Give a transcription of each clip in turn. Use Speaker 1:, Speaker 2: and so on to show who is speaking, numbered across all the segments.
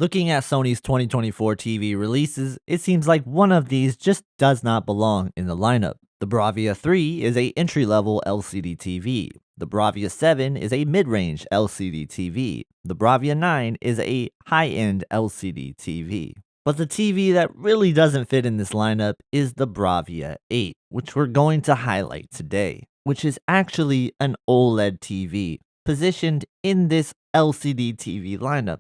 Speaker 1: Looking at Sony's 2024 TV releases, it seems like one of these just does not belong in the lineup. The Bravia 3 is a entry-level LCD TV. The Bravia 7 is a mid-range LCD TV. The Bravia 9 is a high-end LCD TV. But the TV that really doesn't fit in this lineup is the Bravia 8, which we're going to highlight today, which is actually an OLED TV positioned in this LCD TV lineup.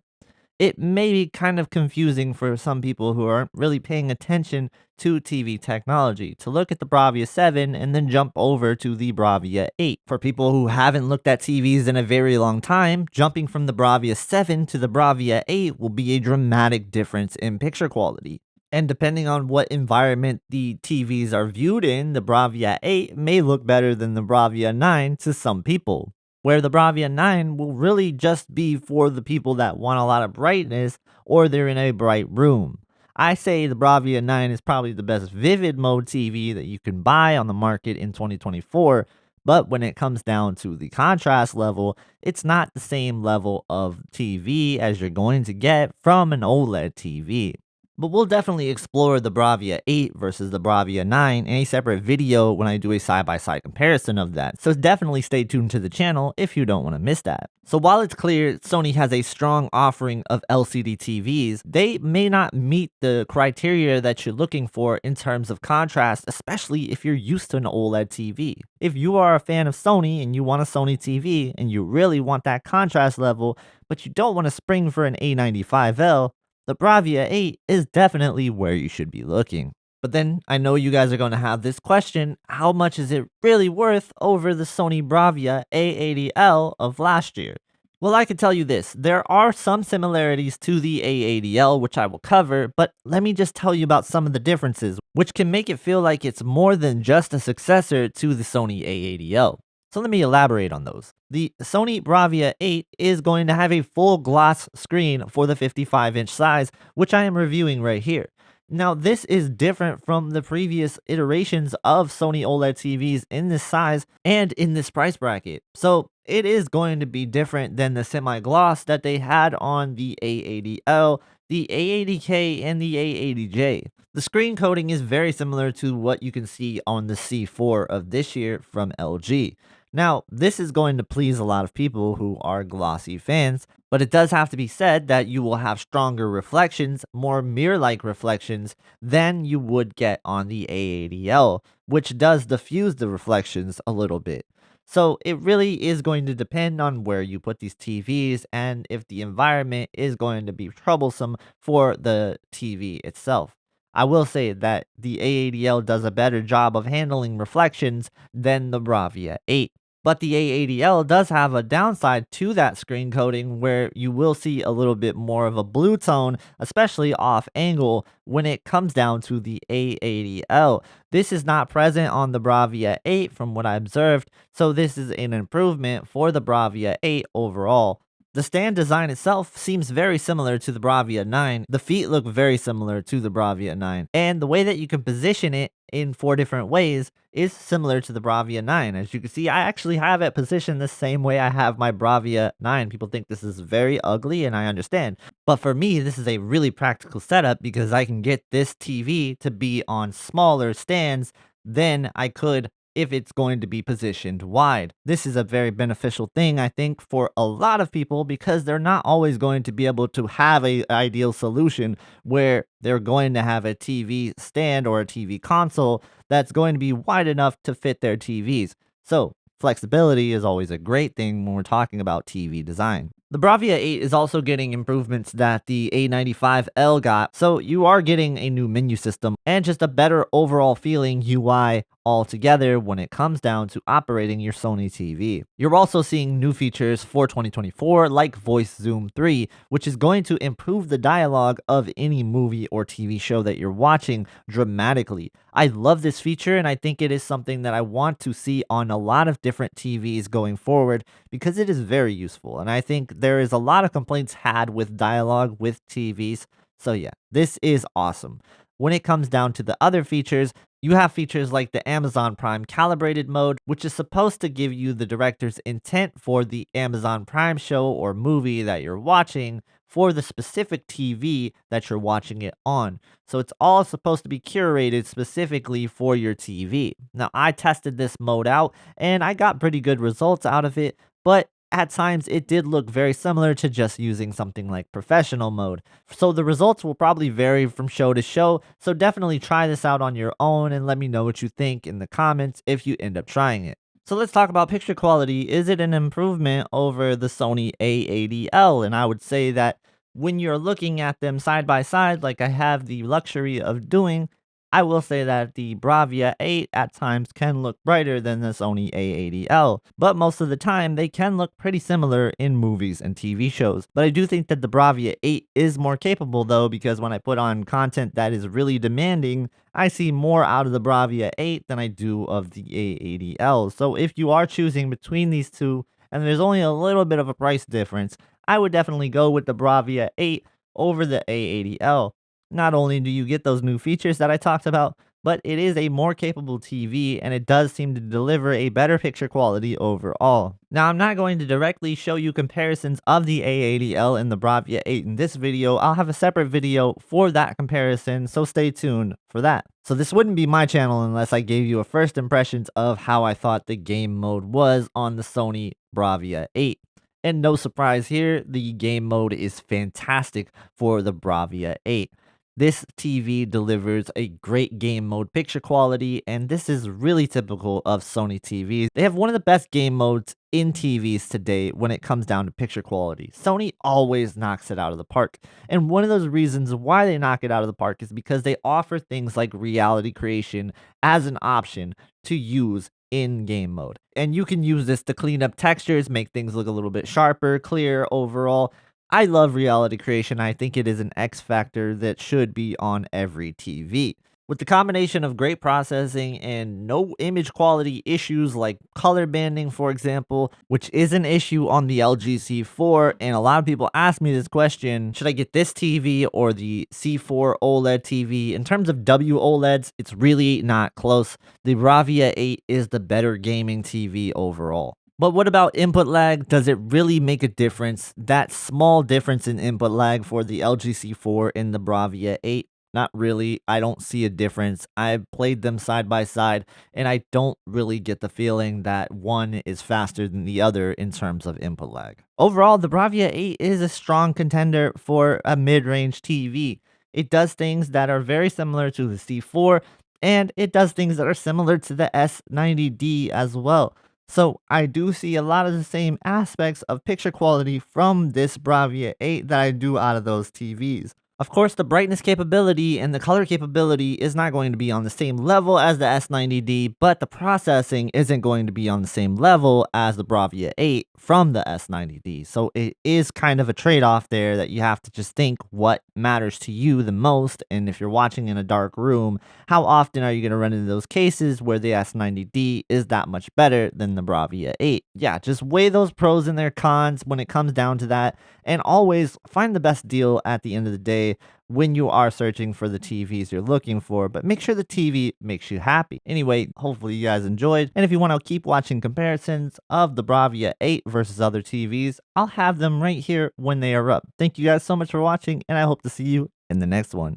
Speaker 1: It may be kind of confusing for some people who aren't really paying attention to TV technology to look at the Bravia 7 and then jump over to the Bravia 8. For people who haven't looked at TVs in a very long time, jumping from the Bravia 7 to the Bravia 8 will be a dramatic difference in picture quality. And depending on what environment the TVs are viewed in, the Bravia 8 may look better than the Bravia 9 to some people, where the Bravia 9 will really just be for the people that want a lot of brightness or they're in a bright room. I say the Bravia 9 is probably the best vivid mode TV that you can buy on the market in 2024, but when it comes down to the contrast level, it's not the same level of TV as you're going to get from an OLED TV. But we'll definitely explore the Bravia 8 versus the Bravia 9 in a separate video when I do a side-by-side comparison of that, so definitely stay tuned to the channel if you don't want to miss that. So while it's clear Sony has a strong offering of LCD TVs, they may not meet the criteria that you're looking for in terms of contrast, especially if you're used to an OLED TV. If you are a fan of Sony and you want a Sony TV and you really want that contrast level, but you don't want to spring for an A95L, the Bravia 8 is definitely where you should be looking. But then I know you guys are going to have this question: how much is it really worth over the Sony Bravia A80L of last year? Well, I can tell you this: there are some similarities to the A80L, which I will cover, but let me just tell you about some of the differences, which can make it feel like it's more than just a successor to the Sony A80L. So let me elaborate on those. The Sony Bravia 8 is going to have a full gloss screen for the 55-inch size, which I am reviewing right here. Now, this is different from the previous iterations of Sony OLED TVs in this size and in this price bracket. So it is going to be different than the semi-gloss that they had on the A80L, the A80K, and the A80J. The screen coating is very similar to what you can see on the C4 of this year from LG. Now, this is going to please a lot of people who are glossy fans, but it does have to be said that you will have stronger reflections, more mirror-like reflections, than you would get on the A80L, which does diffuse the reflections a little bit. So it really is going to depend on where you put these TVs and if the environment is going to be troublesome for the TV itself. I will say that the A80L does a better job of handling reflections than the Bravia 8. But the A80L does have a downside to that screen coating where you will see a little bit more of a blue tone, especially off angle when it comes down to the A80L. This is not present on the Bravia 8 from what I observed, so this is an improvement for the Bravia 8 overall. The stand design itself seems very similar to the Bravia 9. The feet look very similar to the Bravia 9. And the way that you can position it in 4 different ways is similar to the Bravia 9. As you can see, I actually have it positioned the same way I have my Bravia 9. People think this is very ugly, and I understand. But for me, this is a really practical setup because I can get this TV to be on smaller stands than I could if it's going to be positioned wide. This is a very beneficial thing, I think, for a lot of people because they're not always going to be able to have an ideal solution where they're going to have a TV stand or a TV console that's going to be wide enough to fit their TVs. So flexibility is always a great thing when we're talking about TV design. The Bravia 8 is also getting improvements that the A95L got, so you are getting a new menu system and just a better overall feeling UI altogether when it comes down to operating your Sony TV. You're also seeing new features for 2024 like Voice Zoom 3, which is going to improve the dialogue of any movie or TV show that you're watching dramatically. I love this feature and I think it is something that I want to see on a lot of different TVs going forward because it is very useful, and I think there is a lot of complaints had with dialogue with TVs. So yeah, this is awesome. When it comes down to the other features, You have features like the Amazon Prime calibrated mode, which is supposed to give you the director's intent for the Amazon Prime show or movie that you're watching for the specific TV that you're watching it on. So it's all supposed to be curated specifically for your TV. Now, I tested this mode out and I got pretty good results out of it, but at times it did look very similar to just using something like professional mode. So the results will probably vary from show to show, so definitely try this out on your own and let me know what you think in the comments if you end up trying it. So let's talk about picture quality. Is it an improvement over the Sony A80L? And I would say that when you're looking at them side by side, like I have the luxury of doing, I will say that the Bravia 8 at times can look brighter than the Sony A80L, but most of the time they can look pretty similar in movies and TV shows. But I do think that the Bravia 8 is more capable though, because when I put on content that is really demanding, I see more out of the Bravia 8 than I do of the A80L. So if you are choosing between these two, and there's only a little bit of a price difference, I would definitely go with the Bravia 8 over the A80L. Not only do you get those new features that I talked about, but it is a more capable TV and it does seem to deliver a better picture quality overall. Now, I'm not going to directly show you comparisons of the A80L and the Bravia 8 in this video. I'll have a separate video for that comparison, so stay tuned for that. So this wouldn't be my channel unless I gave you a first impressions of how I thought the game mode was on the Sony Bravia 8. And no surprise here, the game mode is fantastic for the Bravia 8. This TV delivers a great game mode picture quality, and this is really typical of Sony TVs. They have one of the best game modes in TVs today when it comes down to picture quality. Sony always knocks it out of the park, and one of those reasons why they knock it out of the park is because they offer things like reality creation as an option to use in game mode. And you can use this to clean up textures, make things look a little bit sharper, clear overall. I love reality creation. I think it is an X factor that should be on every TV. With the combination of great processing and no image quality issues like color banding, for example, which is an issue on the LG C4, and a lot of people ask me this question, should I get this TV or the C4 OLED TV? In terms of WOLEDs, it's really not close. The Bravia 8 is the better gaming TV overall. But what about input lag? Does it really make a difference? That small difference in input lag for the LG C4 and the Bravia 8? Not really. I don't see a difference. I've played them side by side, and I don't really get the feeling that one is faster than the other in terms of input lag. Overall, the Bravia 8 is a strong contender for a mid-range TV. It does things that are very similar to the C4, and it does things that are similar to the S90D as well. So I do see a lot of the same aspects of picture quality from this Bravia 8 that I do out of those TVs. Of course, the brightness capability and the color capability is not going to be on the same level as the S90D, but the processing isn't going to be on the same level as the Bravia 8 from the S90D. So it is kind of a trade-off there that you have to just think what matters to you the most. And if you're watching in a dark room, how often are you going to run into those cases where the S90D is that much better than the Bravia 8? Yeah, just weigh those pros and their cons when it comes down to that, and always find the best deal at the end of the day when you are searching for the TVs you're looking for, but make sure the TV makes you happy. Anyway, hopefully you guys enjoyed, and if you want to keep watching comparisons of the Bravia 8 versus other TVs, I'll have them right here when they are up. Thank you guys so much for watching, and I hope to see you in the next one.